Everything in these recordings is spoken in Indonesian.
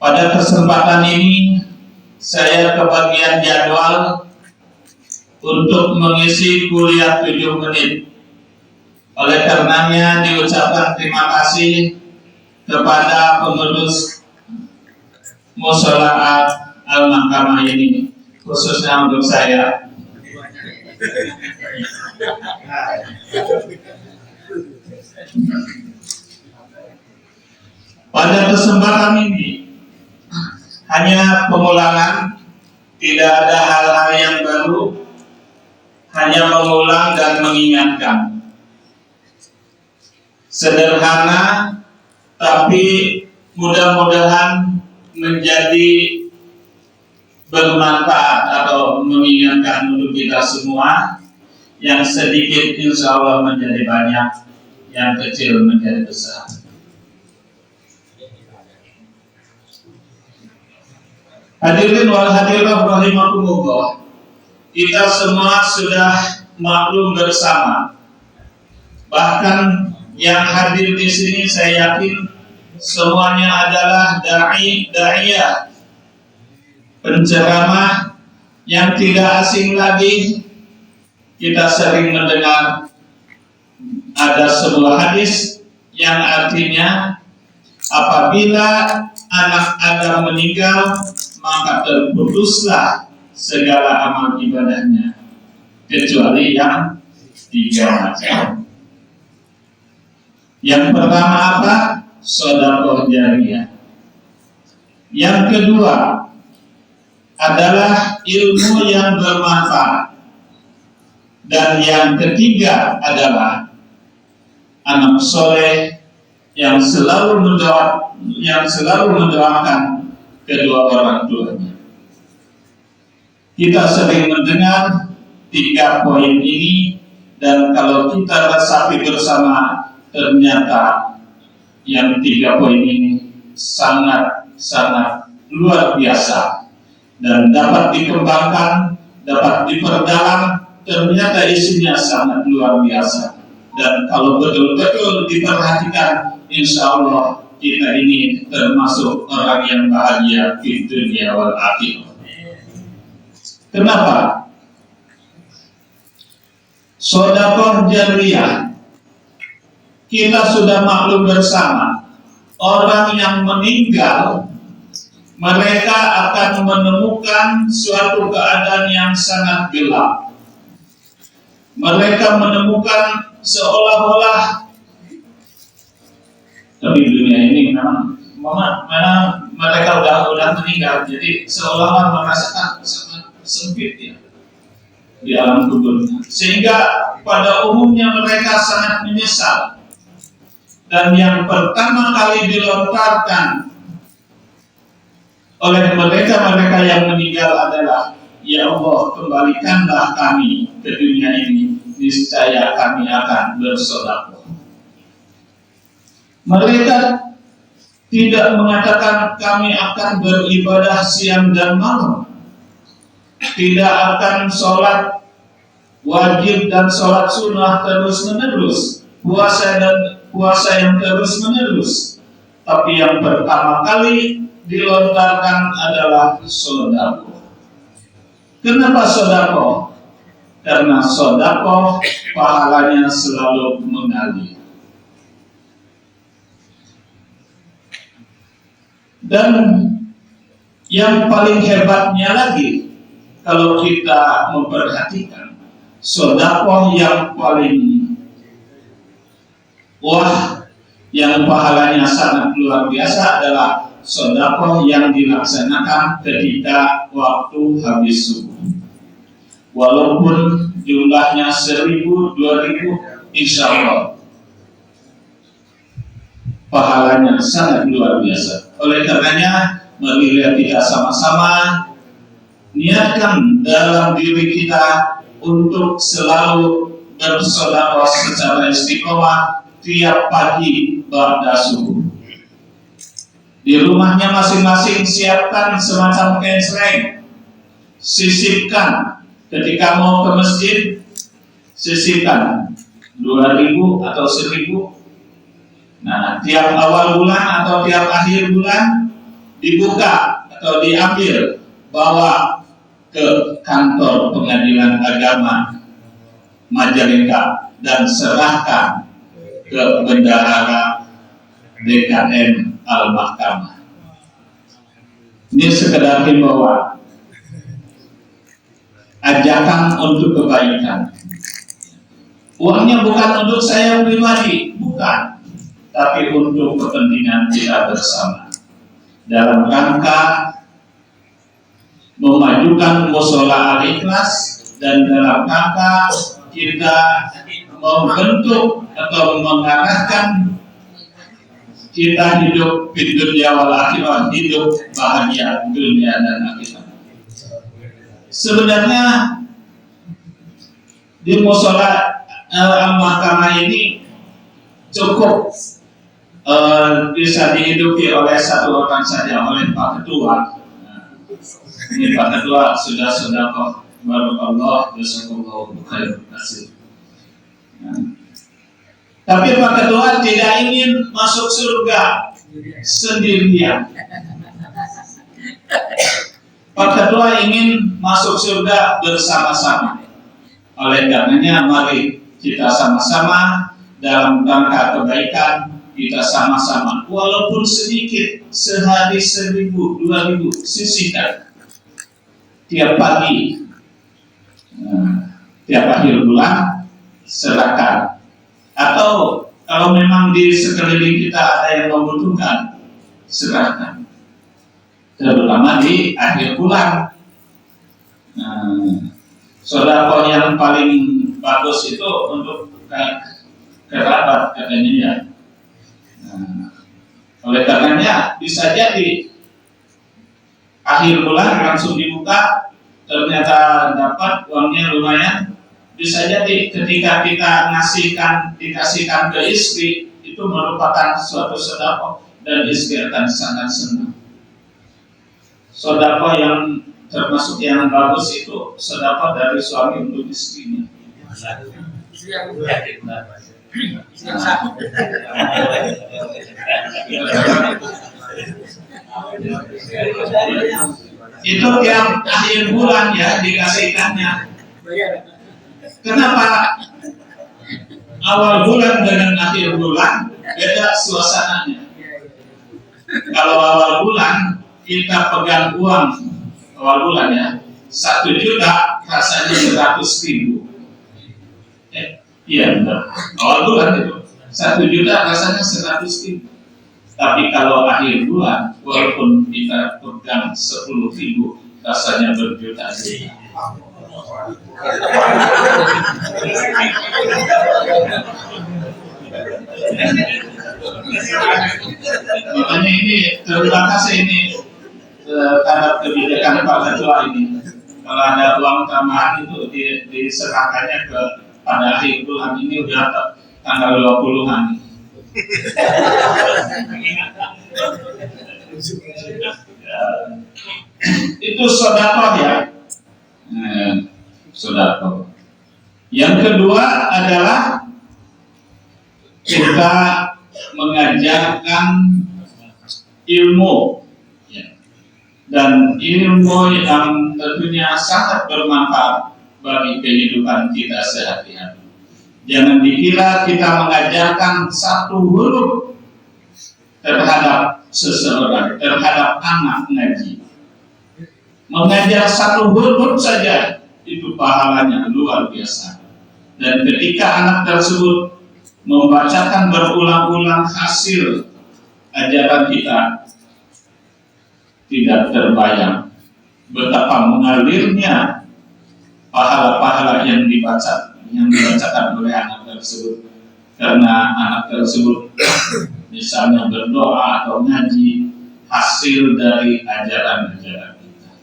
Pada kesempatan ini saya kebagian jadwal untuk mengisi kuliah 7 menit. Oleh karenanya diucapkan terima kasih kepada pengurus Mushola Al-Mahkamah ini, khususnya untuk saya. Pada kesempatan ini hanya pengulangan, tidak ada hal-hal yang baru, hanya mengulang dan mengingatkan. Sederhana, tapi mudah-mudahan menjadi bermanfaat atau mengingatkan untuk kita semua. Yang sedikit insya Allah menjadi banyak, yang kecil menjadi besar. Hadirin wal hadirat rahimakumullah, kita semua sudah maklum bersama. Bahkan yang hadir di sini saya yakin semuanya adalah da'iyah, penceramah yang tidak asing lagi. Kita sering mendengar ada sebuah hadis yang artinya apabila anak Adam meninggal maka terputuslah segala amal ibadahnya kecuali yang 3 macam. Yang pertama apa? Sedekah jariyah. Yang kedua adalah ilmu yang bermanfaat. Dan yang ketiga adalah anak soleh yang selalu mendoakan kedua orang tuanya. Kita sering mendengar 3 poin ini, dan kalau kita resapi bersama, ternyata yang 3 poin ini sangat luar biasa dan dapat dikembangkan, dapat diperdalam. Ternyata isinya sangat luar biasa, dan kalau betul-betul diperhatikan, insya Allah kita ini termasuk orang yang bahagia di dunia wal akhirah. Kenapa? Sedekah jariyah, kita sudah maklum bersama, orang yang meninggal mereka akan menemukan suatu keadaan yang sangat gelap. Mereka menemukan seolah-olah, tapi dunia ini memang mereka udah meninggal, jadi seolah-olah merasakan sangat sempit ya di alam kuburnya, sehingga pada umumnya mereka sangat menyesal. Dan yang pertama kali dilontarkan oleh mereka yang meninggal adalah, ya Allah, kembalikanlah kami ke dunia ini, niscaya kami akan bersedekah. Mereka tidak mengatakan kami akan beribadah siang dan malam, tidak akan sholat wajib dan sholat sunnah terus menerus, puasa yang terus menerus, tapi yang pertama kali dilontarkan adalah sedekah. Kenapa sedekah? Karena sedekah pahalanya selalu mengalir. Dan yang paling hebatnya lagi, kalau kita memperhatikan, sedekah yang paling yang pahalanya sangat luar biasa adalah sedekah yang dilaksanakan ketika waktu habis subuh. Walaupun jumlahnya 1000, 2000, insya Allah pahalanya sangat luar biasa. Oleh karenanya, marilah kita sama-sama niatkan dalam diri kita untuk selalu bersedekah secara istiqomah tiap pagi ba'da subuh. Di rumahnya masing-masing siapkan semacam kensreng, sisipkan. Ketika mau ke masjid, sisipkan 2000 atau 1000. Nah, tiap awal bulan atau tiap akhir bulan dibuka atau diambil, bawa ke kantor pengadilan agama Majalengka dan serahkan ke bendahara DKM Al-Mahkamah. Ini sekedar himbauan, ajakan untuk kebaikan. Uangnya bukan untuk saya pribadi, bukan, tapi untuk kepentingan kita bersama dalam rangka memajukan musola Al-Ikhlas dan dalam rangka kita membentuk atau mengarahkan kita hidup di dunia wal akhirah, hidup bahagia dunia dan akhirat. Sebenarnya di musola Al-Mahkamah ini cukup bisa dihidupi oleh satu orang saja, oleh Pak Ketua. Ini Pak Ketua sudah sedekah, barakallah, jazakallahu khairan kasih. Tapi Pak Ketua tidak ingin masuk surga sendirian. Pak Ketua ingin masuk surga bersama-sama. Oleh karenanya mari kita sama-sama dalam rangka kebaikan, kita sama-sama walaupun sedikit, sehari 1.000, 2.000 sisihkan tiap pagi, tiap akhir bulan serahkan. Atau kalau memang di sekeliling kita ada yang membutuhkan, serahkan, terutama di akhir bulan. Sedekah yang paling bagus itu untuk kerabat katanya ya. Oleh karenanya bisa jadi akhir bulan langsung dibuka, ternyata dapat uangnya lumayan. Bisa jadi ketika kita dikasihkan ke istri, itu merupakan suatu sedekah dan istri akan sangat senang. Sedekah yang termasuk yang bagus itu sedekah dari suami untuk istrinya. Itu tiap akhir bulan ya dikasihkannya. Kenapa awal bulan dengan akhir bulan beda suasananya? Kalau awal bulan kita pegang uang awal bulan ya 1 juta, rasanya 100.000. Iya benar. Awal bulan itu 1 juta rasanya 100.000. Tapi kalau akhir bulan, walaupun kita pegang 10.000, rasanya berjuta-juta. Makanya ini terima kasih ini terhadap kebijakan Pak Ketua ini. Kalau ada uang tambahan itu diserahkannya ke pada akhir bulan ini udah tanggal 20-an. Itu sedekah ya. Sedekah. Yang kedua adalah kita mengajarkan ilmu ya. Dan ilmu yang tentunya sangat bermanfaat bagi kehidupan kita sehari-hari. Jangan dikira kita mengajarkan satu huruf terhadap seseorang, terhadap anak ngaji. Mengajar satu huruf saja itu pahalanya luar biasa. Dan ketika anak tersebut membacakan berulang-ulang hasil ajaran kita, tidak terbayang betapa mengalirnya pahala-pahala yang dibacakan oleh anak tersebut. Karena anak tersebut misalnya berdoa atau ngaji hasil dari ajaran-ajaran kita.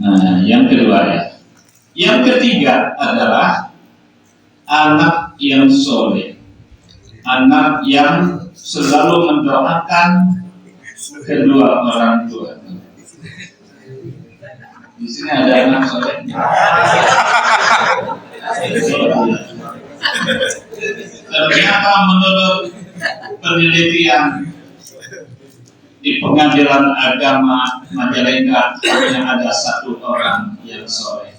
Nah, yang kedua ya. Yang ketiga adalah anak yang soleh, anak yang selalu mendoakan kedua orang tua. Di sini ada anak soleh. Ternyata menurut penelitian penelitian di pengadilan agama Majalengka hanya ada satu orang yang soleh,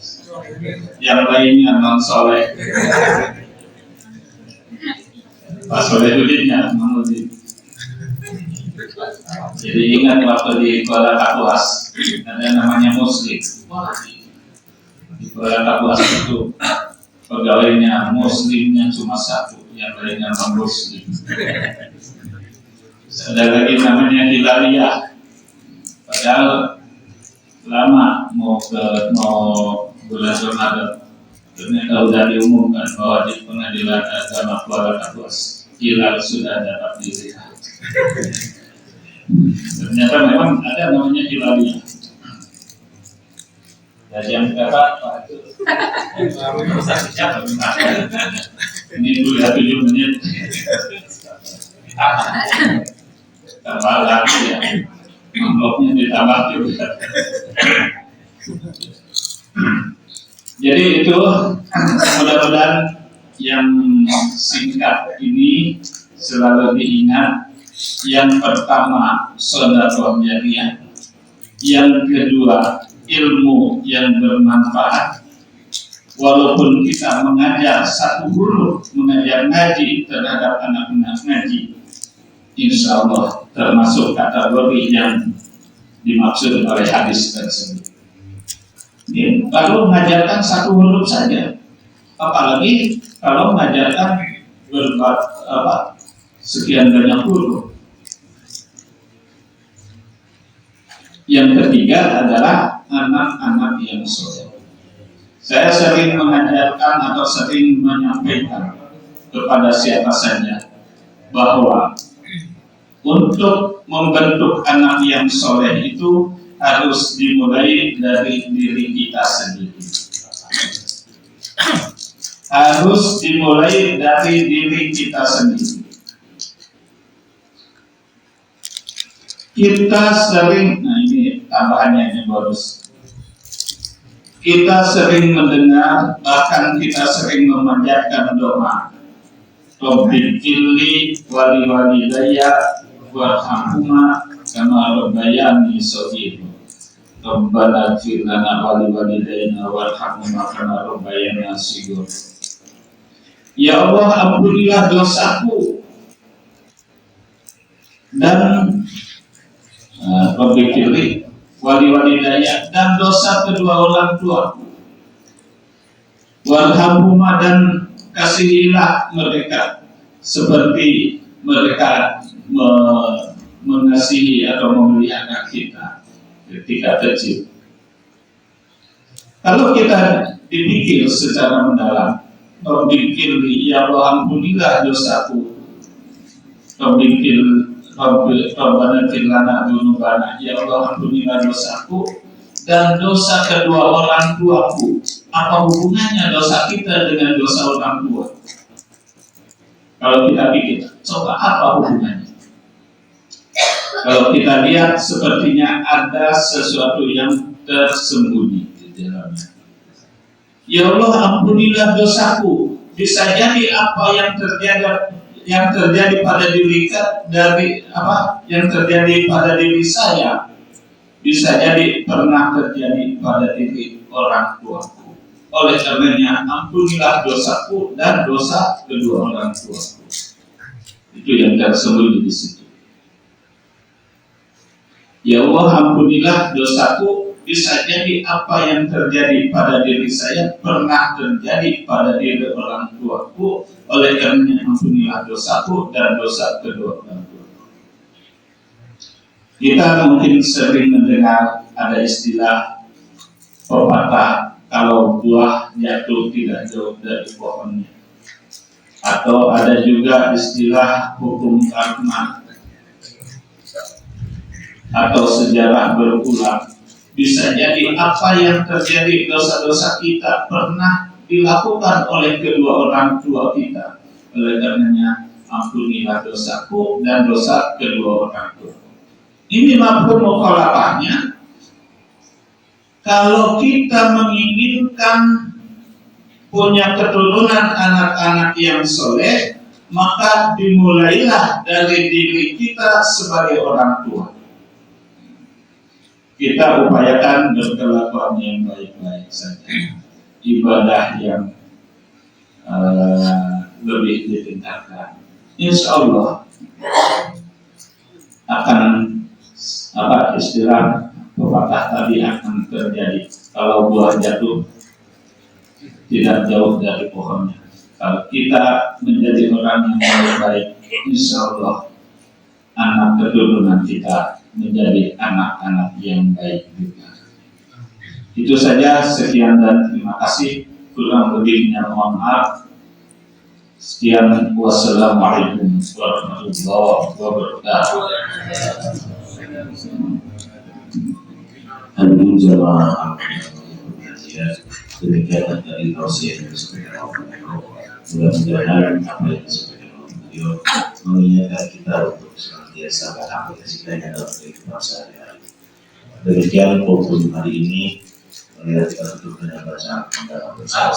yang lainnya non soleh. Pak Solehudinnya menguji. Jadi ingat waktu di Kuala Kapuas ada namanya Muslim. Di Kuala Kapuas itu pegawainya Muslimnya cuma satu, yang lainnya non Muslim. Ada lagi namanya Hilaliyah. Padahal lama mau bulan Ramadan, ternyata sudah diumumkan bahwa di pengadilan agama Kuala Kapuas hilal sudah dapat dilihat. Ternyata memang ada namanya Hilaliyah. Dan yang berapa Pak itu? Ini sudah 7 menit. Tambah lagi ya, bloknya ditambah juga. Jadi itu mudah-mudahan yang singkat ini selalu diingat. Yang pertama sedekah jariyah, yang kedua ilmu yang bermanfaat. Walaupun kita mengajar satu huruf, mengajar ngaji terhadap anak-anak ngaji, insya Allah termasuk kategori yang dimaksud oleh hadis tersebut. Ya, kalau mengajarkan satu huruf saja, apalagi kalau mengajarkan sekian banyak huruf. Yang ketiga adalah anak-anak yang soleh. Saya sering mengajarkan atau sering menyampaikan kepada siapa saja bahwa untuk membentuk anak yang soleh itu harus dimulai dari diri kita sendiri. Harus dimulai dari diri kita sendiri. Kita sering, nah ini tambahannya ini bonus. Kita sering mendengar, bahkan kita sering memanjatkan doa. Rabbi firli wali walidayya warhamhuma kama rabbayani shaghira. Rabbana ighfir lana wali walidayna warhamhuma kama rabbayana shaghira. Ya Allah, ampunilah dosaku dan Rabbi firli wali walidayya dan dosa kedua orang tuaku. Warhamhuma dan kasihilah mereka seperti mereka mengasihi atau memelihara kita ketika kecil. Kalau kita dipikir secara mendalam, Rabbi firli, ya Allah ampunilah dosaku. Rabbi firli Rabbana ighfir lana dzunubana, ya Allah ampunilah dosaku dan dosa kedua orang tuaku. Apa hubungannya dosa kita dengan dosa orang tua? Kalau kita pikir, coba apa hubungannya? Kalau kita lihat sepertinya ada sesuatu yang tersembunyi di dalamnya. Ya Allah ampunilah dosaku. Bisa jadi apa yang terjadi pada diri pada diri saya bisa jadi pernah terjadi pada diri orang tuaku. Oleh karenanya ampunilah dosaku dan dosa kedua orang tuaku. Itu yang tersembunyi di situ. Ya Allah ampunilah dosaku. Bisa jadi apa yang terjadi pada diri saya pernah terjadi pada diri orang tuaku. Oleh karenanya ampunilah dosaku dan dosa kedua orang tuaku. Kita mungkin sering mendengar ada istilah pepatah, kalau buah jatuh tidak jauh dari pohonnya. Atau ada juga istilah hukum karma atau sejarah berulang. Bisa jadi apa yang terjadi dosa-dosa kita pernah dilakukan oleh kedua orang tua kita. Oleh karenanya ampunilah dosaku dan dosa kedua orang tua. Ini mafhum mukhalafahnya. Kalau kita menginginkan punya keturunan anak-anak yang soleh, maka dimulailah dari diri kita sebagai orang tua. Kita upayakan berkelakuan yang baik-baik saja, ibadah yang lebih ditingkatkan. Insya Allah akan istilah pepatah tadi akan terjadi. Kalau buah jatuh tidak jauh dari pohonnya. Kalau kita menjadi orang yang baik-baik, insya Allah anak keturunan kita menjadi anak-anak yang baik juga. Itu saja, sekian dan terima kasih. Kurang lebihnya mohon maaf. Sekian, wassalamualaikum warahmatullahi wabarakatuh. Hadirin jamaah demikian dari tausiah yang disampaikan oleh mudah-mudahan apa yang disampaikan oleh beliau mengingatkan kita untuk senantiasa mengaplikasikannya dalam kehidupan sehari-hari. Demikian forum hari ini. Melihat kita tutup dengan bacaan dalam bersama.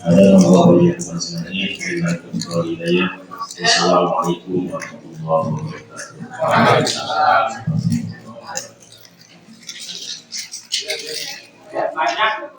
Ada yang membawa yang sebenarnya terima kasih hidayah. Wassalamualaikum warahmatullahi wabarakatuh. Banyak